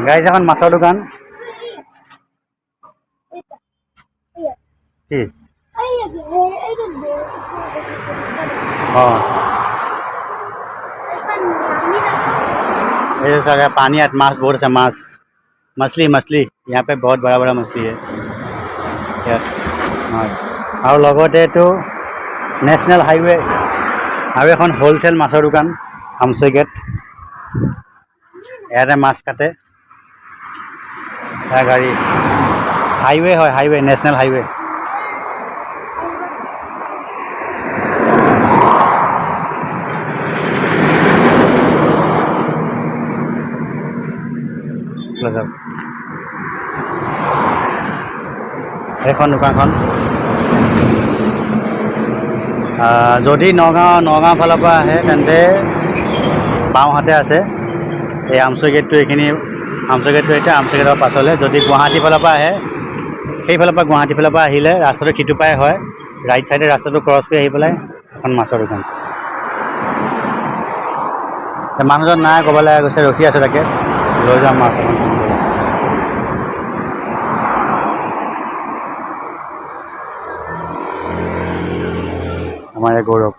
guys এখন মাছৰ দোকান কি অঁ ये सारा पानी है माछ बहुत अच्छा माछ मछली मछली यहाँ पे बहुत बड़ा बड़ा मछली है और लगते तो नेशनल हाईवे और এখন होलसेल माछर दुकान আমচৈ गेट ইয়াতে মাছ কাটে गाड़ी हाईवे है हाईवे नेशनल हाईवे এখন দোকানখন যদি নগাঁও ফালৰ পৰা আহে তেন্তে বাওঁহাতে আছে এই আমচৈ গেটটো এইখিনি আমচৈ গেটটো এতিয়া আমচৈ গেটৰ পাছলৈ যদি গুৱাহাটী ফালৰ পৰা আহে সেইফালৰ পৰা গুৱাহাটী ফালৰ পৰা আহিলে ৰাস্তাটো সিটো পাই হয় ৰাইট চাইডে ৰাস্তাটো ক্ৰছ কৰি আহি পেলাই এখন মাছৰ দোকান মানুহজন নাই ক'বলৈ গৈছে ৰখি আছে তাকে লৈ যাম মাছ এখন हमारे गौरव